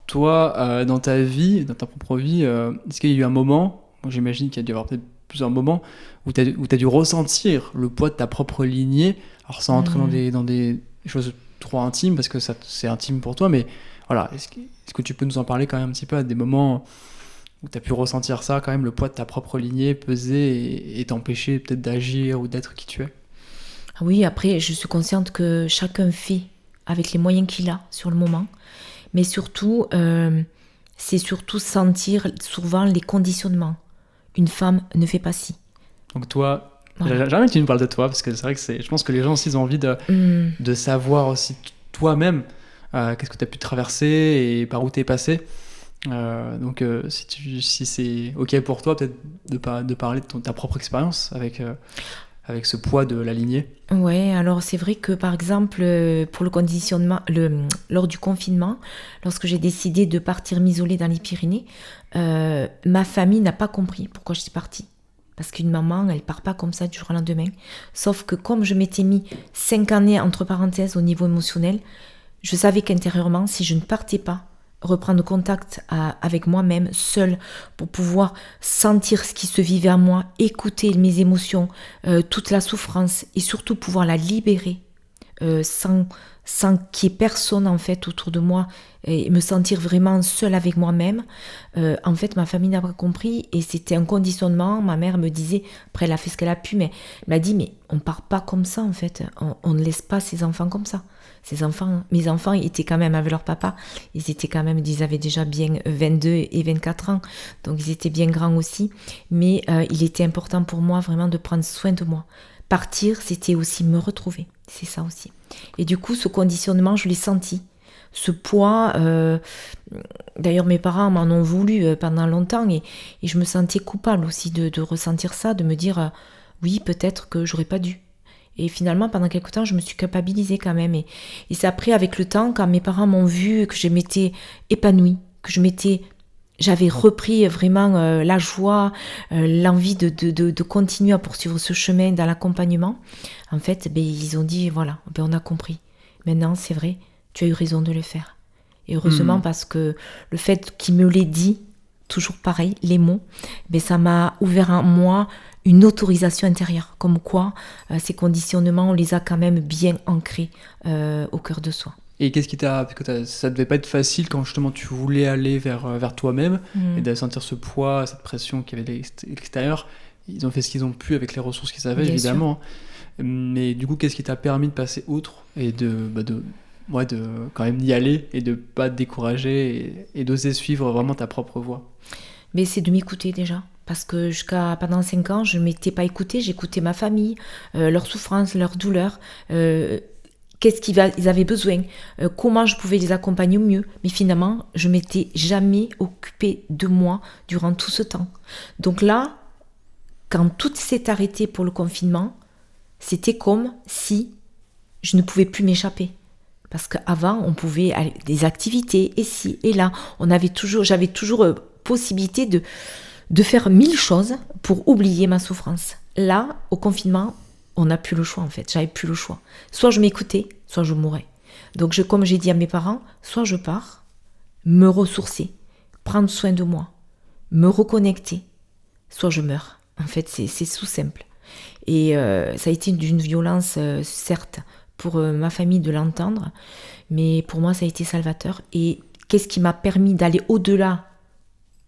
toi, dans ta vie, dans ta propre vie, est-ce qu'il y a eu un moment, moi, j'imagine qu'il y a dû y avoir peut-être plusieurs moments, où tu as dû ressentir le poids de ta propre lignée, alors sans entrer Hmm. dans des choses trop intimes, parce que ça, c'est intime pour toi, mais voilà, est-ce que tu peux nous en parler quand même un petit peu à des moments où tu as pu ressentir ça, quand même, le poids de ta propre lignée peser et t'empêcher peut-être d'agir ou d'être qui tu es? Oui, après, je suis consciente que chacun fait avec les moyens qu'il a sur le moment. Mais surtout, c'est surtout sentir souvent les conditionnements. Une femme ne fait pas ci. Donc toi, Voilà. j'aimerais que tu nous parles de toi, parce que c'est vrai que je pense que les gens aussi ils ont envie Hmm. de savoir aussi toi-même qu'est-ce que tu as pu traverser et par où tu es passé. Donc si c'est ok pour toi, peut-être de parler de ta propre expérience avec ce poids de la lignée. Ouais, alors c'est vrai que par exemple, pour le conditionnement, lors du confinement, lorsque j'ai décidé de partir m'isoler dans les Pyrénées, ma famille n'a pas compris pourquoi je suis partie. Parce qu'une maman, elle part pas comme ça du jour au lendemain. Sauf que comme je m'étais mis 5 années entre parenthèses au niveau émotionnel, je savais qu'intérieurement, si je ne partais pas, reprendre contact avec moi-même, seule, pour pouvoir sentir ce qui se vivait en moi, écouter mes émotions, toute la souffrance, et surtout pouvoir la libérer sans, sans qu'il y ait personne en fait autour de moi, et me sentir vraiment seule avec moi-même. En fait, ma famille n'a pas compris et c'était un conditionnement. Ma mère me disait, après elle a fait ce qu'elle a pu, mais elle m'a dit, mais on part pas comme ça en fait, on ne laisse pas ses enfants comme ça. Ces enfants, mes enfants étaient quand même avec leur papa, ils avaient déjà bien 22 et 24 ans, donc ils étaient bien grands aussi, mais il était important pour moi vraiment de prendre soin de moi. Partir, c'était aussi me retrouver, c'est ça aussi. Et du coup, ce conditionnement, je l'ai senti. Ce poids, d'ailleurs mes parents m'en ont voulu pendant longtemps et je me sentais coupable aussi de ressentir ça, de me dire oui, peut-être que j'aurais pas dû. Et finalement, pendant quelque temps, je me suis culpabilisée quand même. Et c'est après, avec le temps, quand mes parents m'ont vu que je m'étais épanouie, j'avais repris vraiment la joie, l'envie de continuer à poursuivre ce chemin dans l'accompagnement. En fait, ben, ils ont dit, voilà, ben, on a compris. Maintenant, c'est vrai, tu as eu raison de le faire. Et heureusement, Hmm. parce que le fait qu'il me l'ait dit, toujours pareil, les mots, ben, ça m'a ouvert en moi une autorisation intérieure, comme quoi ces conditionnements, on les a quand même bien ancrés au cœur de soi. Et qu'est-ce qui t'a... Parce que ça devait pas être facile quand justement tu voulais aller vers toi-même et Mm, de sentir ce poids, cette pression qu'il y avait de l'extérieur. Ils ont fait ce qu'ils ont pu avec les ressources qu'ils avaient, bien sûr. évidemment. Mais du coup, qu'est-ce qui t'a permis de passer outre et ouais, de quand même y aller et de pas te décourager et d'oser suivre vraiment ta propre voie? Mais c'est de m'écouter déjà. Parce que jusqu'à pendant 5 ans, je ne m'étais pas écoutée. J'écoutais ma famille, leurs souffrances, leurs douleurs, qu'est-ce qu'ils avaient besoin, comment je pouvais les accompagner au mieux. Mais finalement, je m'étais jamais occupée de moi durant tout ce temps. Donc là, quand tout s'est arrêté pour le confinement, c'était comme si je ne pouvais plus m'échapper. Parce qu'avant, on pouvait aller des activités, et ci, et là. J'avais toujours possibilité de faire 1000 choses pour oublier ma souffrance. Là, au confinement, on n'a plus le choix en fait. J'avais plus le choix. Soit je m'écoutais, soit je mourais. Donc, comme j'ai dit à mes parents, soit je pars, me ressourcer, prendre soin de moi, me reconnecter, soit je meurs. En fait, c'est tout simple. Et ça a été d'une violence, certes, pour ma famille de l'entendre, mais pour moi, ça a été salvateur. Et qu'est-ce qui m'a permis d'aller au-delà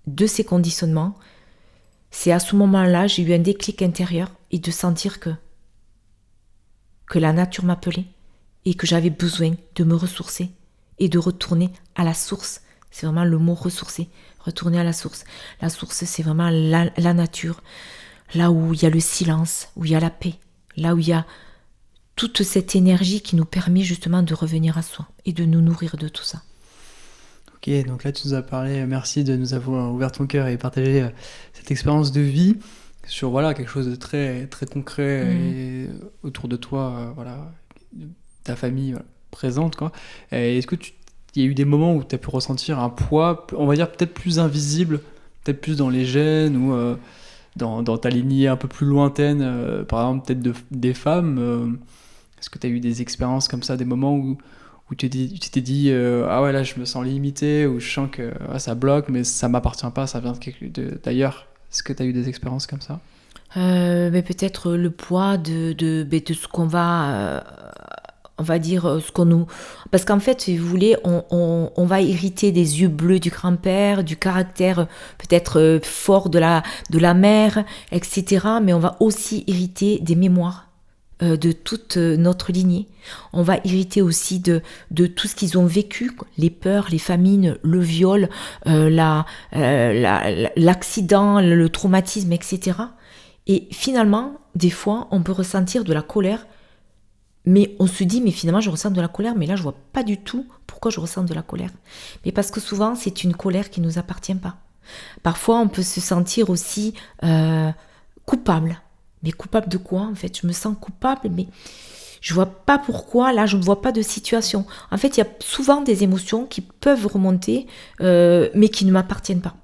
de ces conditionnements? C'est à ce moment-là, j'ai eu un déclic intérieur et de sentir que la nature m'appelait et que j'avais besoin de me ressourcer et de retourner à la source. C'est vraiment le mot ressourcer, retourner à la source. La source, c'est vraiment la nature, là où il y a le silence, où il y a la paix, là où il y a toute cette énergie qui nous permet justement de revenir à soi et de nous nourrir de tout ça. Ok, donc là tu nous as parlé, merci de nous avoir ouvert ton cœur et partagé cette expérience de vie sur voilà, quelque chose de très, très concret Mm. et autour de toi, voilà, ta famille voilà, présente, quoi. Et est-ce que il y a eu des moments où tu as pu ressentir un poids, on va dire peut-être plus invisible, peut-être plus dans les gènes ou dans ta lignée un peu plus lointaine, par exemple peut-être des femmes est-ce que tu as eu des expériences comme ça, des moments où tu t'es dit ah ouais, là je me sens limité, ou je sens que ça bloque, mais ça m'appartient pas, ça vient d'ailleurs. Est-ce que tu as eu des expériences comme ça? Mais peut-être le poids de ce qu'on va, on va dire, ce qu'on nous... Parce qu'en fait, si vous voulez, on va hériter des yeux bleus du grand-père, du caractère peut-être fort de la mère, etc. Mais on va aussi hériter des mémoires de toute notre lignée. On va hériter aussi de tout ce qu'ils ont vécu, les peurs, les famines, le viol, l'accident, le traumatisme, etc. Et finalement, des fois, on peut ressentir de la colère, mais on se dit, mais finalement, je ressens de la colère, mais là, je vois pas du tout pourquoi je ressens de la colère. Mais parce que souvent, c'est une colère qui nous appartient pas. Parfois, on peut se sentir aussi coupable. Mais coupable de quoi, en fait? Je me sens coupable, mais je vois pas pourquoi, là, je ne vois pas de situation. En fait, il y a souvent des émotions qui peuvent remonter, mais qui ne m'appartiennent pas.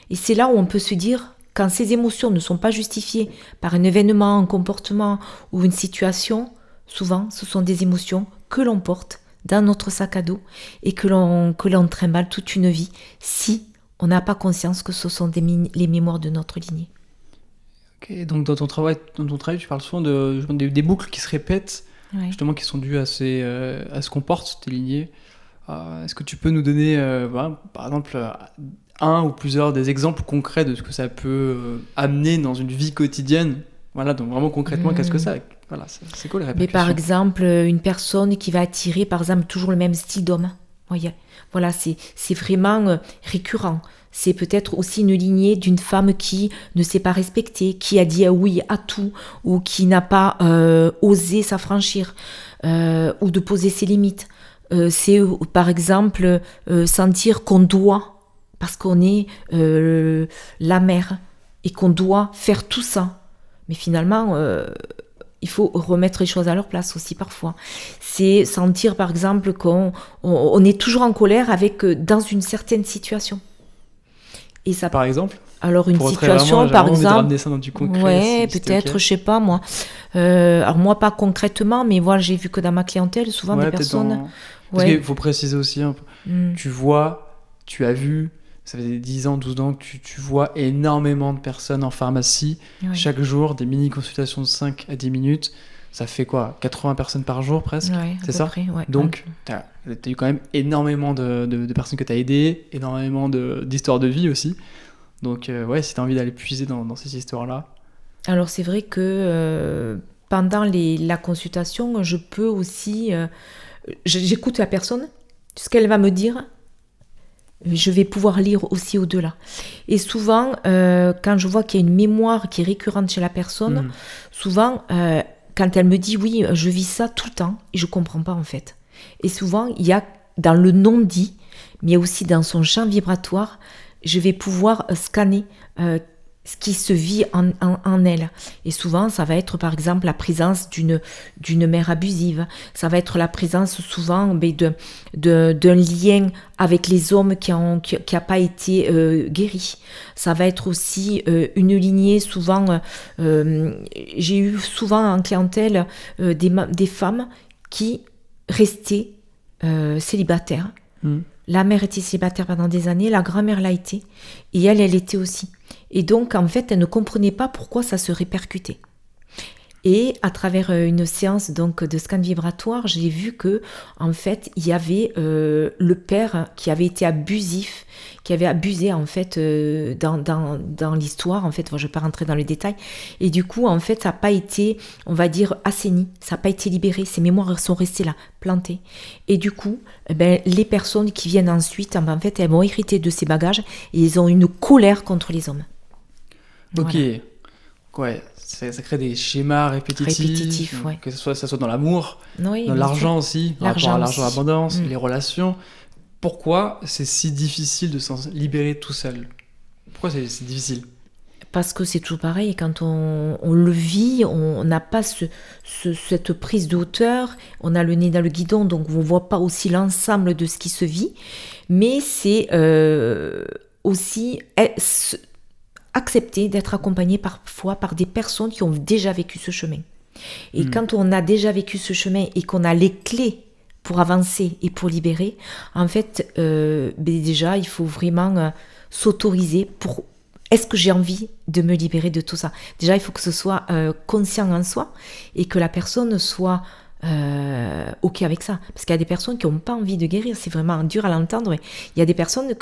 Et c'est là où on peut se dire... Quand ces émotions ne sont pas justifiées par un événement, un comportement ou une situation, souvent ce sont des émotions que l'on porte dans notre sac à dos et que l'on trimballe toute une vie si on n'a pas conscience que ce sont les mémoires de notre lignée. Ok, donc dans ton travail, tu parles souvent des boucles qui se répètent, ouais. Justement qui sont dues à ce qu'on porte, tes lignées. Est-ce que tu peux nous donner, par exemple, un ou plusieurs des exemples concrets de ce que ça peut amener dans une vie quotidienne? Voilà, donc vraiment concrètement, qu'est-ce que ça? Voilà, c'est quoi les répercussions? Mais par exemple, une personne qui va attirer, par exemple, toujours le même style d'homme. Voyez, voilà, c'est vraiment récurrent. C'est peut-être aussi une lignée d'une femme qui ne s'est pas respectée, qui a dit oui à tout, ou qui n'a pas osé s'affranchir, ou de poser ses limites. C'est par exemple sentir qu'on doit, parce qu'on est la mère et qu'on doit faire tout ça. Mais finalement, il faut remettre les choses à leur place aussi parfois. C'est sentir par exemple qu'on est toujours en colère dans une certaine situation. Et ça, par exemple? Alors une situation, par exemple, ramener ça dans du concret, ouais, peut-être, okay. Je sais pas moi. Alors moi pas concrètement, mais voilà, j'ai vu que dans ma clientèle, souvent des personnes. Parce qu'il faut préciser aussi un peu. Tu as vu, ça fait 10 ans, 12 ans que tu vois énormément de personnes en pharmacie, chaque jour, des mini-consultations de 5 à 10 minutes. Ça fait quoi, 80 personnes par jour presque, c'est ça? Près, ouais. Donc, tu as eu quand même énormément de personnes que tu as aidées, énormément d'histoires de vie aussi. Donc, si tu as envie d'aller puiser dans ces histoires-là. Alors, c'est vrai que pendant la consultation, je peux aussi... j'écoute la personne, ce qu'elle va me dire, je vais pouvoir lire aussi au-delà. Et souvent, quand je vois qu'il y a une mémoire qui est récurrente chez la personne, souvent... quand elle me dit oui, je vis ça tout le temps, et je comprends pas en fait. Et souvent, il y a dans le non-dit, mais aussi dans son champ vibratoire, je vais pouvoir scanner ce qui se vit en elle. Et souvent, ça va être par exemple la présence d'une mère abusive. Ça va être la présence souvent d'un lien avec les hommes qui a pas été guéri. Ça va être aussi une lignée souvent... j'ai eu souvent en clientèle des femmes qui restaient célibataires. La mère était célibataire pendant des années, la grand-mère l'a été, et elle était aussi. Et donc, en fait, elle ne comprenait pas pourquoi ça se répercutait. Et à travers une séance donc de scan vibratoire, j'ai vu que en fait il y avait le père qui avait été abusif, qui avait abusé en fait dans l'histoire. En fait, je ne vais pas rentrer dans les détails. Et du coup, en fait, ça n'a pas été, on va dire, assaini, ça n'a pas été libéré. Ces mémoires sont restées là, plantées. Et du coup, les personnes qui viennent ensuite, en fait, elles vont hériter de ces bagages et ils ont une colère contre les hommes. Ok. Voilà. Ouais. Ça crée des schémas répétitifs, ouais. Que ça soit dans l'amour, dans sûr. l'argent aussi, par rapport à l'argent, l'abondance, les relations. Pourquoi c'est si difficile de s'en libérer tout seul? Pourquoi c'est difficile? Parce que c'est tout pareil, quand on le vit, on n'a pas cette prise de hauteur, on a le nez dans le guidon, donc on ne voit pas aussi l'ensemble de ce qui se vit, mais c'est aussi... accepter d'être accompagné parfois par des personnes qui ont déjà vécu ce chemin. Et quand on a déjà vécu ce chemin et qu'on a les clés pour avancer et pour libérer, en fait, déjà, il faut vraiment s'autoriser pour... Est-ce que j'ai envie de me libérer de tout ça? Déjà, il faut que ce soit conscient en soi et que la personne soit OK avec ça. Parce qu'il y a des personnes qui n'ont pas envie de guérir. C'est vraiment dur à l'entendre. Il y a des personnes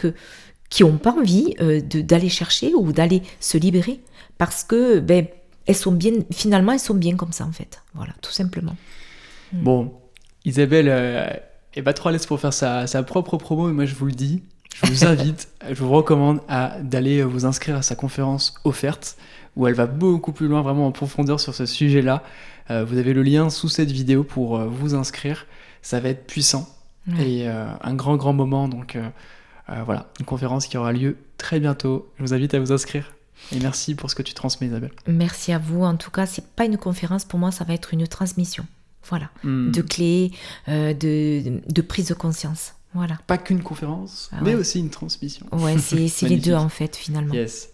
qui n'ont pas envie d'aller chercher ou d'aller se libérer parce que elles sont bien, finalement, elles sont bien comme ça, en fait. Voilà, tout simplement. Bon, Isabelle est pas trop à l'aise pour faire sa propre promo, mais moi je vous le dis, je vous invite, je vous recommande d'aller vous inscrire à sa conférence offerte, où elle va beaucoup plus loin, vraiment en profondeur sur ce sujet-là. Vous avez le lien sous cette vidéo pour vous inscrire. Ça va être puissant et un grand moment. Donc voilà, une conférence qui aura lieu très bientôt. Je vous invite à vous inscrire. Et merci pour ce que tu transmets, Isabelle. Merci à vous. En tout cas, c'est pas une conférence pour moi, ça va être une transmission. Voilà, de clés, de prise de conscience. Voilà. Pas qu'une conférence, mais aussi une transmission. Ouais, c'est les deux en fait, finalement. Yes.